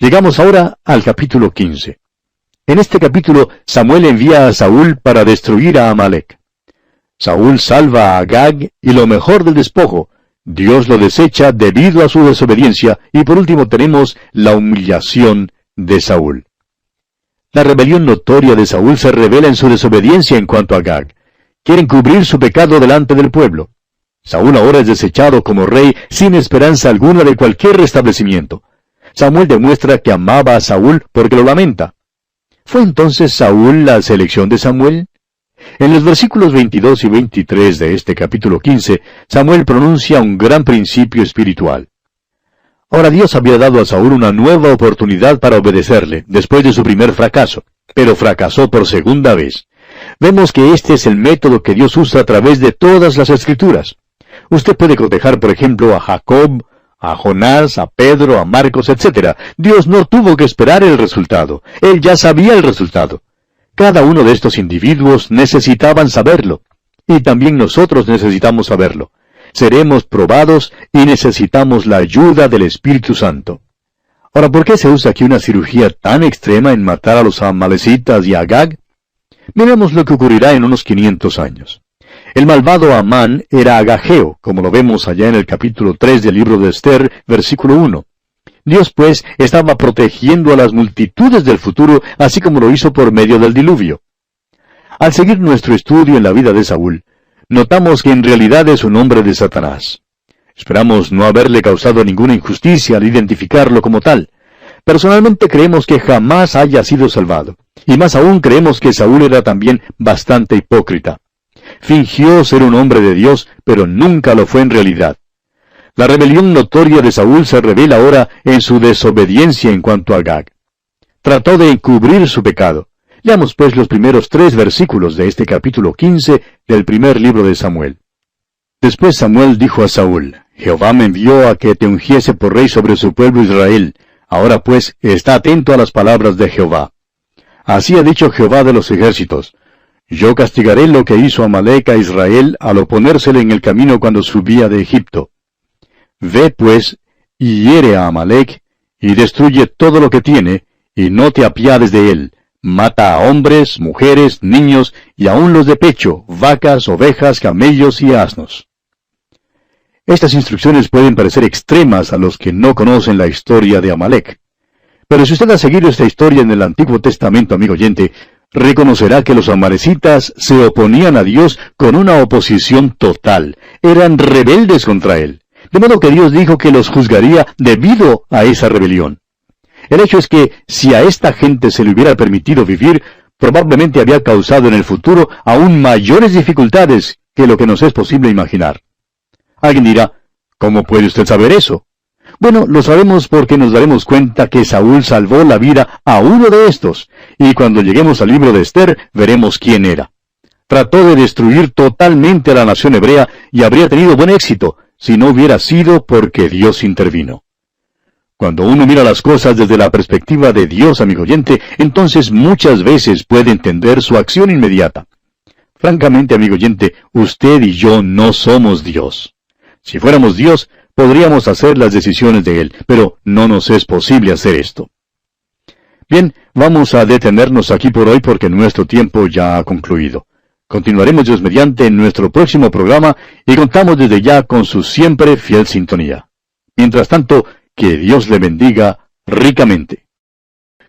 Llegamos ahora al capítulo 15. En este capítulo, Samuel envía a Saúl para destruir a Amalec. Saúl salva a Agag y lo mejor del despojo. Dios lo desecha debido a su desobediencia, y por último tenemos la humillación de Saúl. La rebelión notoria de Saúl se revela en su desobediencia en cuanto a Agag. Quieren cubrir su pecado delante del pueblo. Saúl ahora es desechado como rey sin esperanza alguna de cualquier restablecimiento. Samuel demuestra que amaba a Saúl porque lo lamenta. ¿Fue entonces Saúl la selección de Samuel? En los versículos 22 y 23 de este capítulo 15, Samuel pronuncia un gran principio espiritual. Ahora Dios había dado a Saúl una nueva oportunidad para obedecerle, después de su primer fracaso, pero fracasó por segunda vez. Vemos que este es el método que Dios usa a través de todas las Escrituras. Usted puede cotejar, por ejemplo, a Jacob, a Jonás, a Pedro, a Marcos, etc. Dios no tuvo que esperar el resultado. Él ya sabía el resultado. Cada uno de estos individuos necesitaban saberlo. Y también nosotros necesitamos saberlo. Seremos probados y necesitamos la ayuda del Espíritu Santo. Ahora, ¿por qué se usa aquí una cirugía tan extrema en matar a los amalecitas y a Agag? Miremos lo que ocurrirá en unos 500 años. El malvado Amán era agageo, como lo vemos allá en el capítulo 3 del libro de Esther, versículo 1. Dios, pues, estaba protegiendo a las multitudes del futuro, así como lo hizo por medio del diluvio. Al seguir nuestro estudio en la vida de Saúl, notamos que en realidad es un hombre de Satanás. Esperamos no haberle causado ninguna injusticia al identificarlo como tal. Personalmente creemos que jamás haya sido salvado. Y más aún creemos que Saúl era también bastante hipócrita. Fingió ser un hombre de Dios, pero nunca lo fue en realidad. La rebelión notoria de Saúl se revela ahora en su desobediencia en cuanto a Agag. Trató de encubrir su pecado. Leamos pues los primeros 3 versículos de este capítulo 15 del primer libro de Samuel. Después Samuel dijo a Saúl: Jehová me envió a que te ungiese por rey sobre su pueblo Israel. Ahora pues, está atento a las palabras de Jehová. Así ha dicho Jehová de los ejércitos: Yo castigaré lo que hizo Amalec a Israel al oponérsele en el camino cuando subía de Egipto. Ve pues, y hiere a Amalec, y destruye todo lo que tiene, y no te apiades de él. Mata a hombres, mujeres, niños, y aun los de pecho, vacas, ovejas, camellos y asnos. Estas instrucciones pueden parecer extremas a los que no conocen la historia de Amalec. Pero si usted ha seguido esta historia en el Antiguo Testamento, amigo oyente, reconocerá que los amalecitas se oponían a Dios con una oposición total. Eran rebeldes contra Él. De modo que Dios dijo que los juzgaría debido a esa rebelión. El hecho es que si a esta gente se le hubiera permitido vivir, probablemente había causado en el futuro aún mayores dificultades que lo que nos es posible imaginar. Alguien dirá: ¿cómo puede usted saber eso? Bueno, lo sabemos porque nos daremos cuenta que Saúl salvó la vida a uno de estos, y cuando lleguemos al libro de Esther, veremos quién era. Trató de destruir totalmente a la nación hebrea y habría tenido buen éxito, si no hubiera sido porque Dios intervino. Cuando uno mira las cosas desde la perspectiva de Dios, amigo oyente, entonces muchas veces puede entender su acción inmediata. Francamente, amigo oyente, usted y yo no somos Dios. Si fuéramos Dios, podríamos hacer las decisiones de Él, pero no nos es posible hacer esto. Bien, vamos a detenernos aquí por hoy porque nuestro tiempo ya ha concluido. Continuaremos Dios mediante en nuestro próximo programa y contamos desde ya con su siempre fiel sintonía. Mientras tanto, que Dios le bendiga ricamente.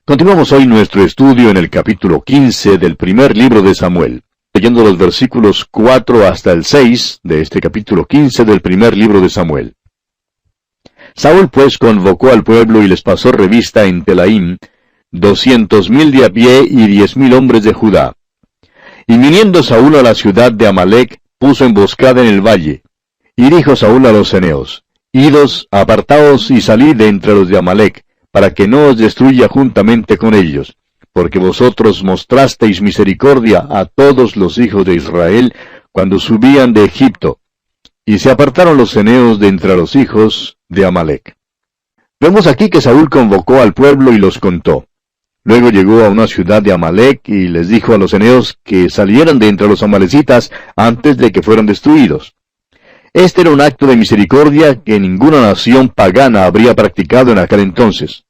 Continuamos hoy nuestro estudio en el capítulo 15 del primer libro de Samuel, leyendo los versículos 4 hasta el 6 de este capítulo 15 del primer libro de Samuel. Saúl pues convocó al pueblo y les pasó revista en Telaim, 200,000 de a pie y 10,000 hombres de Judá. Y viniendo Saúl a la ciudad de Amalec, puso emboscada en el valle. Y dijo Saúl a los ceneos: Idos, apartaos y salid de entre los de Amalec, para que no os destruya juntamente con ellos, porque vosotros mostrasteis misericordia a todos los hijos de Israel cuando subían de Egipto. Y se apartaron los ceneos de entre los hijos de Amalec. Vemos aquí que Saúl convocó al pueblo y los contó. Luego llegó a una ciudad de Amalec y les dijo a los ceneos que salieran de entre los amalecitas antes de que fueran destruidos. Este era un acto de misericordia que ninguna nación pagana habría practicado en aquel entonces.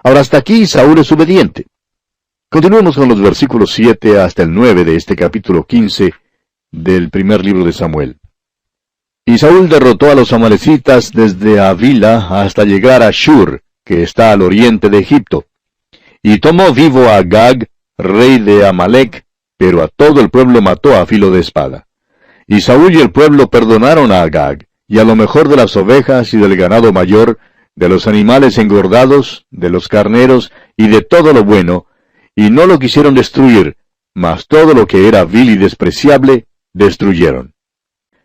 Ahora hasta aquí Saúl es obediente. Continuemos con los versículos 7 hasta el 9 de este capítulo 15 del primer libro de Samuel. Y Saúl derrotó a los amalecitas desde Avila hasta llegar a Shur, que está al oriente de Egipto. Y tomó vivo a Agag, rey de Amalec, pero a todo el pueblo mató a filo de espada. Y Saúl y el pueblo perdonaron a Agag, y a lo mejor de las ovejas y del ganado mayor, de los animales engordados, de los carneros y de todo lo bueno, y no lo quisieron destruir, mas todo lo que era vil y despreciable, destruyeron.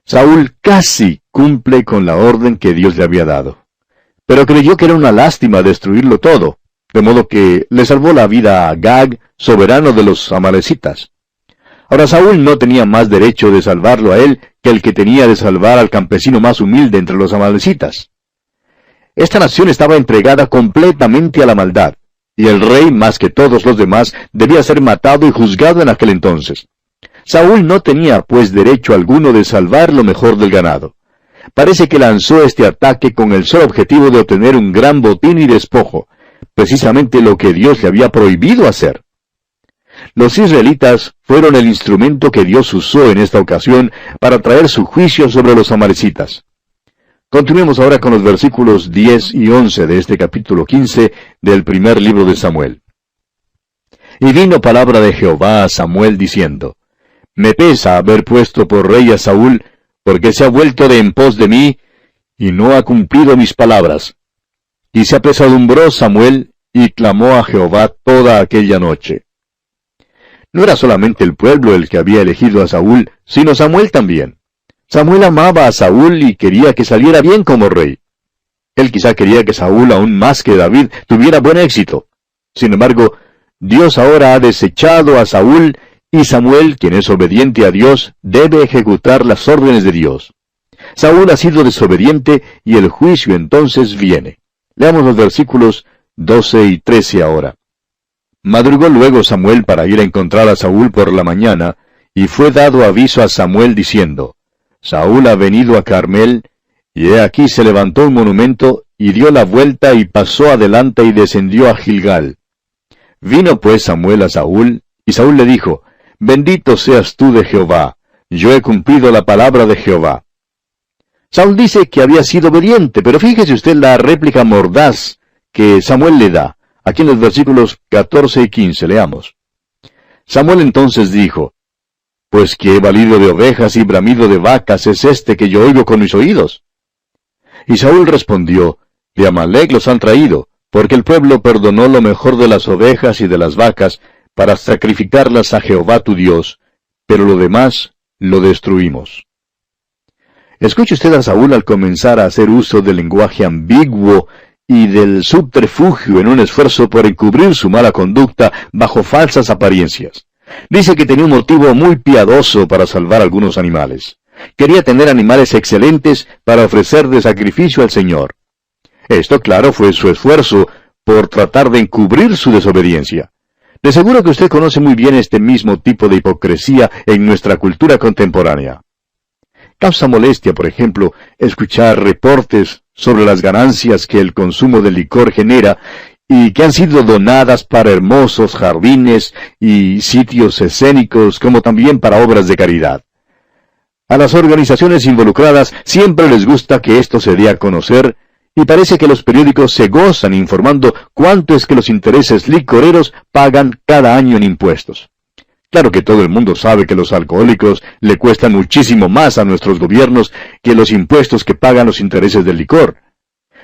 Saúl casi cumple con la orden que Dios le había dado, pero creyó que era una lástima destruirlo todo, de modo que le salvó la vida a Agag, soberano de los amalecitas. Ahora Saúl no tenía más derecho de salvarlo a él que el que tenía de salvar al campesino más humilde entre los amalecitas. Esta nación estaba entregada completamente a la maldad, y el rey, más que todos los demás, debía ser matado y juzgado en aquel entonces. Saúl no tenía, pues, derecho alguno de salvar lo mejor del ganado. Parece que lanzó este ataque con el solo objetivo de obtener un gran botín y despojo, precisamente lo que Dios le había prohibido hacer. Los israelitas fueron el instrumento que Dios usó en esta ocasión para traer su juicio sobre los amalecitas. Continuemos ahora con los versículos 10 y 11 de este capítulo 15 del primer libro de Samuel. Y vino palabra de Jehová a Samuel diciendo, Me pesa haber puesto por rey a Saúl, porque se ha vuelto de en pos de mí, y no ha cumplido mis palabras. Y se apesadumbró Samuel, y clamó a Jehová toda aquella noche. No era solamente el pueblo el que había elegido a Saúl, sino Samuel también. Samuel amaba a Saúl y quería que saliera bien como rey. Él quizá quería que Saúl, aún más que David, tuviera buen éxito. Sin embargo, Dios ahora ha desechado a Saúl, y Samuel, quien es obediente a Dios, debe ejecutar las órdenes de Dios. Saúl ha sido desobediente, y el juicio entonces viene. Leamos los versículos 12 y 13 ahora. Madrugó luego Samuel para ir a encontrar a Saúl por la mañana, y fue dado aviso a Samuel diciendo, Saúl ha venido a Carmel, y he aquí se levantó un monumento, y dio la vuelta y pasó adelante y descendió a Gilgal. Vino pues Samuel a Saúl, y Saúl le dijo, Bendito seas tú de Jehová, yo he cumplido la palabra de Jehová. Saúl dice que había sido obediente, pero fíjese usted la réplica mordaz que Samuel le da. Aquí en los versículos 14 y 15, leamos. Samuel entonces dijo, Pues qué valido de ovejas y bramido de vacas es este que yo oigo con mis oídos. Y Saúl respondió, De Amalec los han traído, porque el pueblo perdonó lo mejor de las ovejas y de las vacas, para sacrificarlas a Jehová tu Dios, pero lo demás lo destruimos. Escuche usted a Saúl al comenzar a hacer uso del lenguaje ambiguo y del subterfugio en un esfuerzo por encubrir su mala conducta bajo falsas apariencias. Dice que tenía un motivo muy piadoso para salvar algunos animales. Quería tener animales excelentes para ofrecer de sacrificio al Señor. Esto, claro, fue su esfuerzo por tratar de encubrir su desobediencia. De seguro que usted conoce muy bien este mismo tipo de hipocresía en nuestra cultura contemporánea. Causa molestia, por ejemplo, escuchar reportes sobre las ganancias que el consumo de licor genera y que han sido donadas para hermosos jardines y sitios escénicos, como también para obras de caridad. A las organizaciones involucradas siempre les gusta que esto se dé a conocer, y parece que los periódicos se gozan informando cuánto es que los intereses licoreros pagan cada año en impuestos. Claro que todo el mundo sabe que los alcohólicos le cuestan muchísimo más a nuestros gobiernos que los impuestos que pagan los intereses del licor.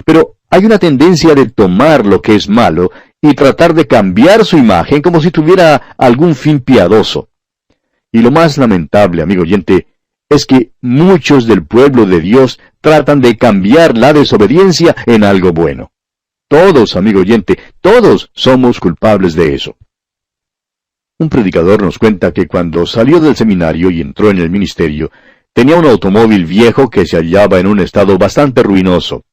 Pero hay una tendencia de tomar lo que es malo y tratar de cambiar su imagen como si tuviera algún fin piadoso. Y lo más lamentable, amigo oyente, es que muchos del pueblo de Dios tratan de cambiar la desobediencia en algo bueno. Todos, amigo oyente, todos somos culpables de eso. Un predicador nos cuenta que cuando salió del seminario y entró en el ministerio, tenía un automóvil viejo que se hallaba en un estado bastante ruinoso.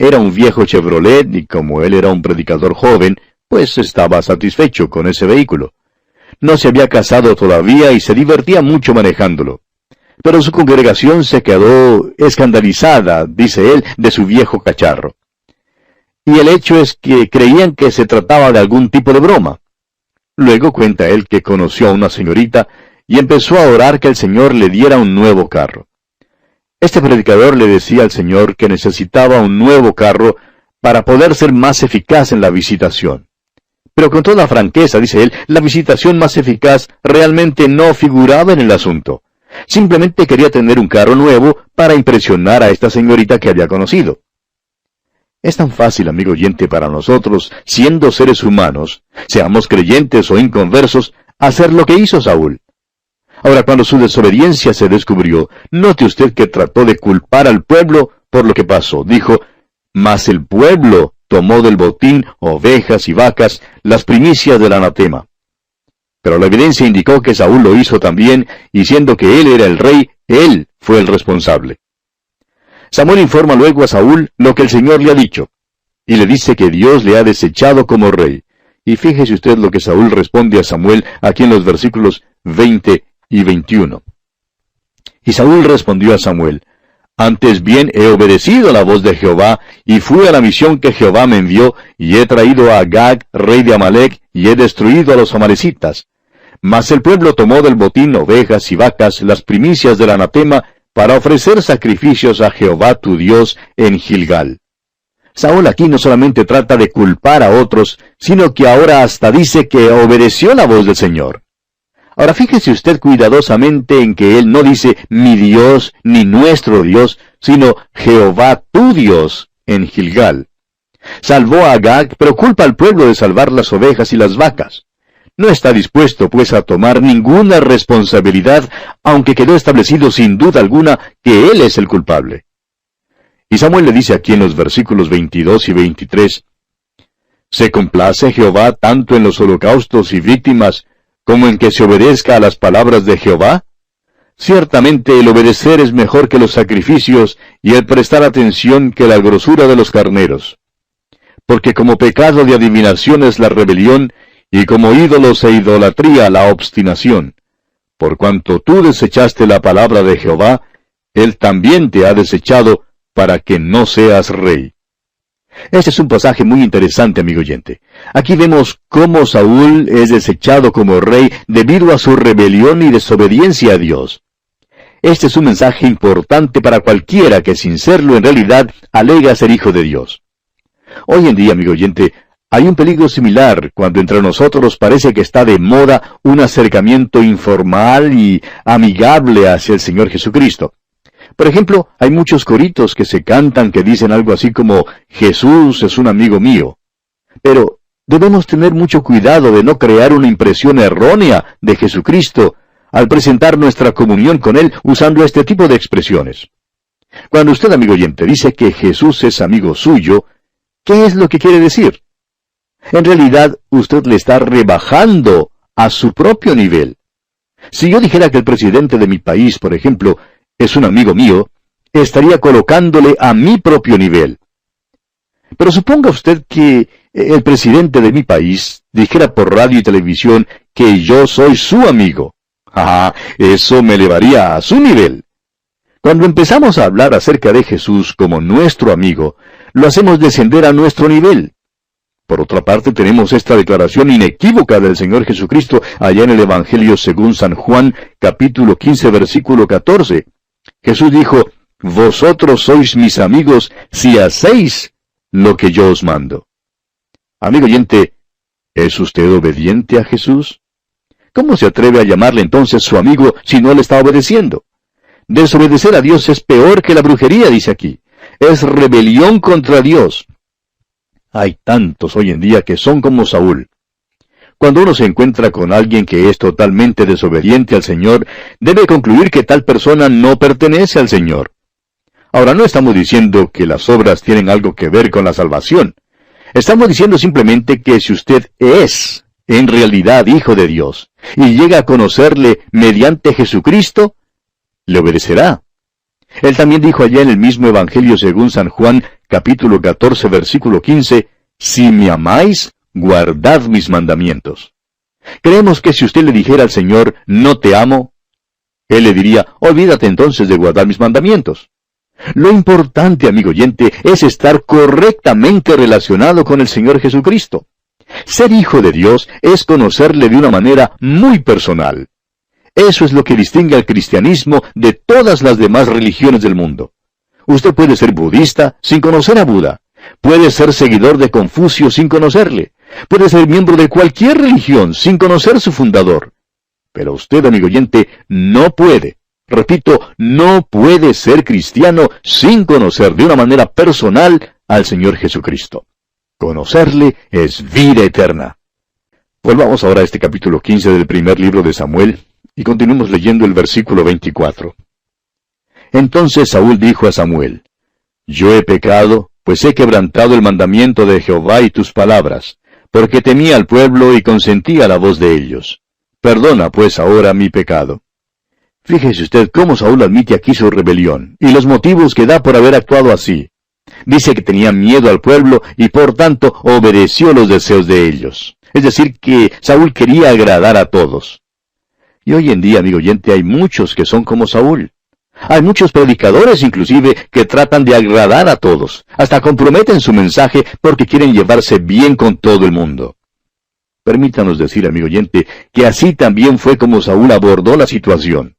Era un viejo Chevrolet y como él era un predicador joven, pues estaba satisfecho con ese vehículo. No se había casado todavía y se divertía mucho manejándolo. Pero su congregación se quedó escandalizada, dice él, de su viejo cacharro. y el hecho es que creían que se trataba de algún tipo de broma. Luego cuenta él que conoció a una señorita y empezó a orar que el Señor le diera un nuevo carro. Este predicador le decía al Señor que necesitaba un nuevo carro para poder ser más eficaz en la visitación. Pero con toda franqueza, dice él, la visitación más eficaz realmente no figuraba en el asunto. Simplemente quería tener un carro nuevo para impresionar a esta señorita que había conocido. Es tan fácil, amigo oyente, para nosotros, siendo seres humanos, seamos creyentes o inconversos, hacer lo que hizo Saúl. Ahora, cuando su desobediencia se descubrió, note usted que trató de culpar al pueblo por lo que pasó. Dijo, mas el pueblo tomó del botín ovejas y vacas, las primicias del anatema. Pero la evidencia indicó que Saúl lo hizo también, y siendo que él era el rey, él fue el responsable. Samuel informa luego a Saúl lo que el Señor le ha dicho, y le dice que Dios le ha desechado como rey. Y fíjese usted lo que Saúl responde a Samuel aquí en los versículos 20 y 21. Y Saúl respondió a Samuel, antes bien he obedecido la voz de Jehová, y fui a la misión que Jehová me envió, y he traído a Agag, rey de Amalec, y he destruido a los amalecitas. Mas el pueblo tomó del botín ovejas y vacas, las primicias del anatema, para ofrecer sacrificios a Jehová tu Dios en Gilgal. Saúl aquí no solamente trata de culpar a otros, sino que ahora hasta dice que obedeció la voz del Señor. Ahora fíjese usted cuidadosamente en que él no dice mi Dios ni nuestro Dios, sino Jehová tu Dios en Gilgal. Salvó a Agag, pero culpa al pueblo de salvar las ovejas y las vacas. No está dispuesto, pues, a tomar ninguna responsabilidad, aunque quedó establecido sin duda alguna que él es el culpable. Y Samuel le dice aquí en los versículos 22 y 23, ¿se complace Jehová tanto en los holocaustos y víctimas, como en que se obedezca a las palabras de Jehová? Ciertamente el obedecer es mejor que los sacrificios, y el prestar atención que la grosura de los carneros. Porque como pecado de adivinación es la rebelión, y como ídolos e idolatría la obstinación. Por cuanto tú desechaste la palabra de Jehová, él también te ha desechado, para que no seas rey. Este es un pasaje muy interesante, amigo oyente. Aquí vemos cómo Saúl es desechado como rey debido a su rebelión y desobediencia a Dios. Este es un mensaje importante para cualquiera que sin serlo en realidad alega ser hijo de Dios. Hoy en día, amigo oyente, hay un peligro similar cuando entre nosotros parece que está de moda un acercamiento informal y amigable hacia el Señor Jesucristo. Por ejemplo, hay muchos coritos que se cantan que dicen algo así como Jesús es un amigo mío. Pero debemos tener mucho cuidado de no crear una impresión errónea de Jesucristo al presentar nuestra comunión con Él usando este tipo de expresiones. Cuando usted, amigo oyente, dice que Jesús es amigo suyo, ¿qué es lo que quiere decir? En realidad, usted le está rebajando a su propio nivel. Si yo dijera que el presidente de mi país, por ejemplo, es un amigo mío, estaría colocándole a mi propio nivel. Pero suponga usted que el presidente de mi país dijera por radio y televisión que yo soy su amigo. Eso me elevaría a su nivel. Cuando empezamos a hablar acerca de Jesús como nuestro amigo, lo hacemos descender a nuestro nivel. Por otra parte, tenemos esta declaración inequívoca del Señor Jesucristo allá en el Evangelio según San Juan, capítulo 15, versículo 14. Jesús dijo, vosotros sois mis amigos si hacéis lo que yo os mando. Amigo oyente, ¿es usted obediente a Jesús? ¿Cómo se atreve a llamarle entonces su amigo si no le está obedeciendo? Desobedecer a Dios es peor que la brujería, dice aquí. Es rebelión contra Dios. Hay tantos hoy en día que son como Saúl. Cuando uno se encuentra con alguien que es totalmente desobediente al Señor, debe concluir que tal persona no pertenece al Señor. Ahora, no estamos diciendo que las obras tienen algo que ver con la salvación. Estamos diciendo simplemente que si usted es, en realidad, hijo de Dios, y llega a conocerle mediante Jesucristo, le obedecerá. Él también dijo allá en el mismo Evangelio según San Juan, capítulo 14, versículo 15, si me amáis, guardad mis mandamientos. Creemos que si usted le dijera al Señor, no te amo, Él le diría, olvídate entonces de guardar mis mandamientos. Lo importante, amigo oyente, es estar correctamente relacionado con el Señor Jesucristo. Ser hijo de Dios es conocerle de una manera muy personal. Eso es lo que distingue al cristianismo de todas las demás religiones del mundo. Usted puede ser budista sin conocer a Buda. Puede ser seguidor de Confucio sin conocerle. Puede ser miembro de cualquier religión sin conocer su fundador. Pero usted, amigo oyente, no puede. Repito, no puede ser cristiano sin conocer de una manera personal al Señor Jesucristo. Conocerle es vida eterna. Volvamos ahora a este capítulo 15 del primer libro de Samuel y continuemos leyendo el versículo 24. Entonces Saúl dijo a Samuel: Yo he pecado, pues he quebrantado el mandamiento de Jehová y tus palabras, porque temí al pueblo y consentí a la voz de ellos. Perdona pues ahora mi pecado. Fíjese usted cómo Saúl admite aquí su rebelión, y los motivos que da por haber actuado así. Dice que tenía miedo al pueblo, y por tanto obedeció los deseos de ellos. Es decir, que Saúl quería agradar a todos. Y hoy en día, amigo oyente, hay muchos que son como Saúl. Hay muchos predicadores, inclusive, que tratan de agradar a todos. Hasta comprometen su mensaje porque quieren llevarse bien con todo el mundo. Permítanos decir, amigo oyente, que así también fue como Saúl abordó la situación.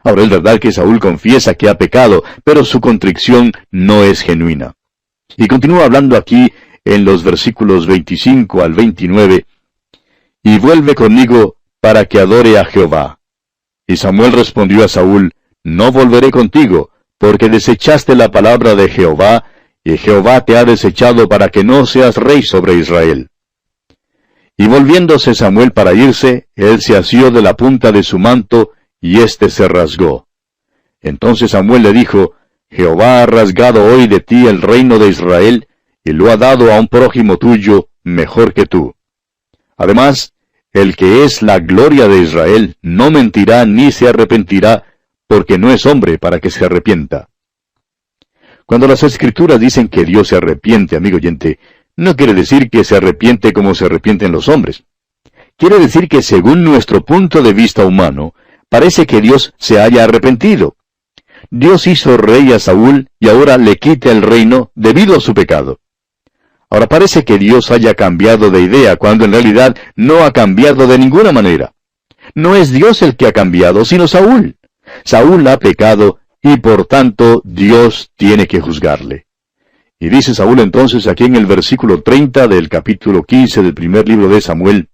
Ahora es verdad que Saúl confiesa que ha pecado, pero su contrición no es genuina. Y continúa hablando aquí en los versículos 25 al 29, y vuelve conmigo para que adore a Jehová. Y Samuel respondió a Saúl: No volveré contigo, porque desechaste la palabra de Jehová, y Jehová te ha desechado para que no seas rey sobre Israel. Y volviéndose Samuel para irse, él se asió de la punta de su manto, y éste se rasgó. Entonces Samuel le dijo: Jehová ha rasgado hoy de ti el reino de Israel, y lo ha dado a un prójimo tuyo mejor que tú. Además, el que es la gloria de Israel no mentirá ni se arrepentirá, porque no es hombre para que se arrepienta. Cuando las Escrituras dicen que Dios se arrepiente, amigo oyente, no quiere decir que se arrepiente como se arrepienten los hombres. Quiere decir que según nuestro punto de vista humano, parece que Dios se haya arrepentido. Dios hizo rey a Saúl y ahora le quita el reino debido a su pecado. Ahora parece que Dios haya cambiado de idea cuando en realidad no ha cambiado de ninguna manera. No es Dios el que ha cambiado, sino Saúl. Saúl ha pecado y por tanto Dios tiene que juzgarle. Y dice Saúl entonces aquí en el versículo 30 del capítulo 15 del primer libro de Samuel: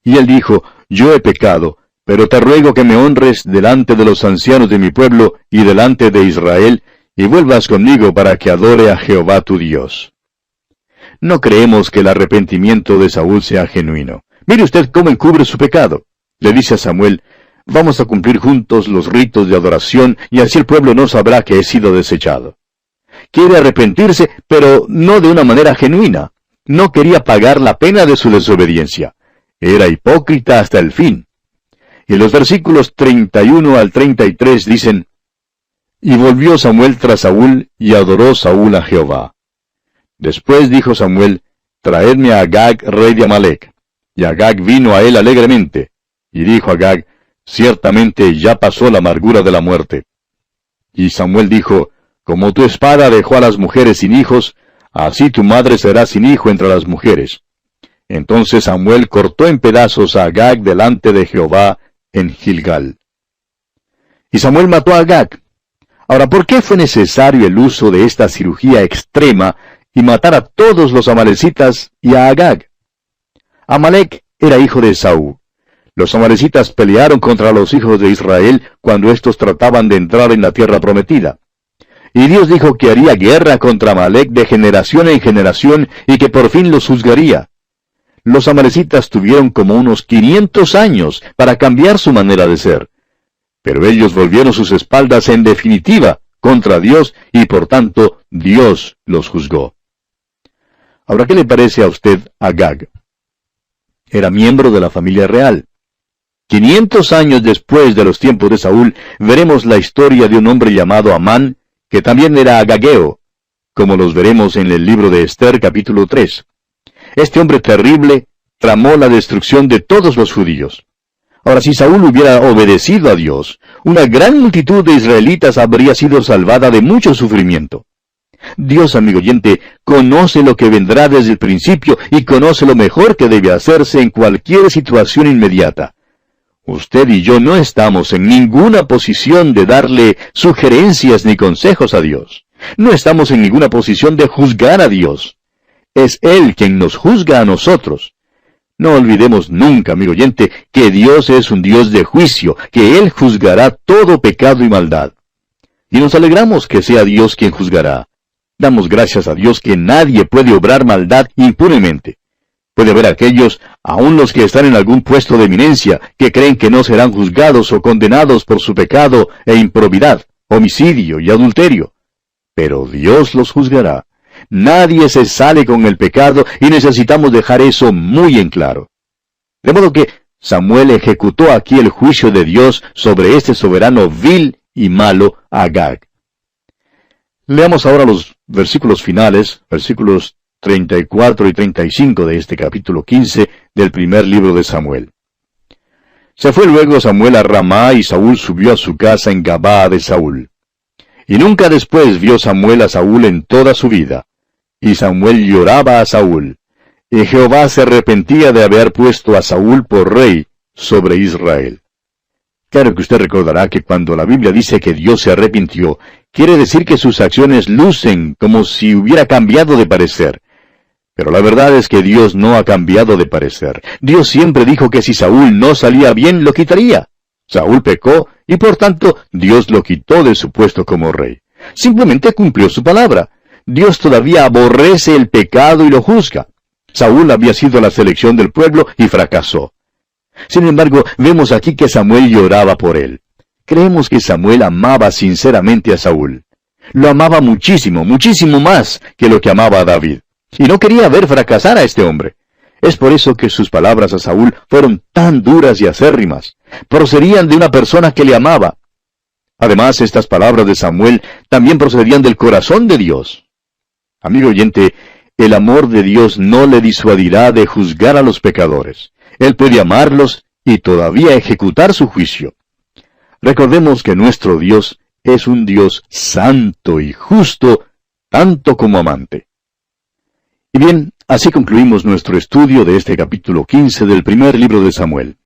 Y él dijo: Yo he pecado, pero te ruego que me honres delante de los ancianos de mi pueblo y delante de Israel, y vuelvas conmigo para que adore a Jehová tu Dios. No creemos que el arrepentimiento de Saúl sea genuino. Mire usted cómo encubre su pecado. Le dice a Samuel: Vamos a cumplir juntos los ritos de adoración, y así el pueblo no sabrá que he sido desechado. Quiere arrepentirse, pero no de una manera genuina. No quería pagar la pena de su desobediencia. Era hipócrita hasta el fin. Y los versículos 31 al 33 dicen: Y volvió Samuel tras Saúl, y adoró Saúl a Jehová. Después dijo Samuel: Traedme a Agag, rey de Amalec. Y Agag vino a él alegremente. Y dijo Agag: Ciertamente ya pasó la amargura de la muerte. Y Samuel dijo: Como tu espada dejó a las mujeres sin hijos, así tu madre será sin hijo entre las mujeres. Entonces Samuel cortó en pedazos a Agag delante de Jehová en Gilgal. Y Samuel mató a Agag. Ahora, ¿por qué fue necesario el uso de esta cirugía extrema y matar a todos los amalecitas y a Agag? Amalec era hijo de Esaú. Los amalecitas pelearon contra los hijos de Israel cuando éstos trataban de entrar en la tierra prometida. Y Dios dijo que haría guerra contra Amalec de generación en generación y que por fin los juzgaría. Los amalecitas tuvieron como unos 500 años para cambiar su manera de ser. Pero ellos volvieron sus espaldas en definitiva contra Dios y por tanto Dios los juzgó. Ahora, ¿qué le parece a usted Agag? Era miembro de la familia real. 500 años después de los tiempos de Saúl, veremos la historia de un hombre llamado Amán, que también era agageo, como los veremos en el libro de Esther capítulo 3. Este hombre terrible tramó la destrucción de todos los judíos. Ahora, si Saúl hubiera obedecido a Dios, una gran multitud de israelitas habría sido salvada de mucho sufrimiento. Dios, amigo oyente, conoce lo que vendrá desde el principio y conoce lo mejor que debe hacerse en cualquier situación inmediata. Usted y yo no estamos en ninguna posición de darle sugerencias ni consejos a Dios. No estamos en ninguna posición de juzgar a Dios. Es Él quien nos juzga a nosotros. No olvidemos nunca, amigo oyente, que Dios es un Dios de juicio, que Él juzgará todo pecado y maldad. Y nos alegramos que sea Dios quien juzgará. Damos gracias a Dios que nadie puede obrar maldad impunemente. Puede haber aquellos, aun los que están en algún puesto de eminencia, que creen que no serán juzgados o condenados por su pecado e improbidad, homicidio y adulterio. Pero Dios los juzgará. Nadie se sale con el pecado y necesitamos dejar eso muy en claro. De modo que Samuel ejecutó aquí el juicio de Dios sobre este soberano vil y malo Agag. Leamos ahora los versículos finales, versículos 34 y 35 de este capítulo 15 del primer libro de Samuel. Se fue luego Samuel a Ramá y Saúl subió a su casa en Gabaa de Saúl. Y nunca después vio Samuel a Saúl en toda su vida. Y Samuel lloraba a Saúl. Y Jehová se arrepentía de haber puesto a Saúl por rey sobre Israel. Claro que usted recordará que cuando la Biblia dice que Dios se arrepintió, quiere decir que sus acciones lucen como si hubiera cambiado de parecer. Pero la verdad es que Dios no ha cambiado de parecer. Dios siempre dijo que si Saúl no salía bien, lo quitaría. Saúl pecó, y por tanto, Dios lo quitó de su puesto como rey. Simplemente cumplió su palabra. Dios todavía aborrece el pecado y lo juzga. Saúl había sido la selección del pueblo y fracasó. Sin embargo, vemos aquí que Samuel lloraba por él. Creemos que Samuel amaba sinceramente a Saúl. Lo amaba muchísimo, muchísimo más que lo que amaba a David. Y no quería ver fracasar a este hombre. Es por eso que sus palabras a Saúl fueron tan duras y acérrimas. Procedían de una persona que le amaba. Además, estas palabras de Samuel también procedían del corazón de Dios. Amigo oyente, el amor de Dios no le disuadirá de juzgar a los pecadores. Él puede amarlos y todavía ejecutar su juicio. Recordemos que nuestro Dios es un Dios santo y justo, tanto como amante. Y bien, así concluimos nuestro estudio de este capítulo 15 del primer libro de Samuel.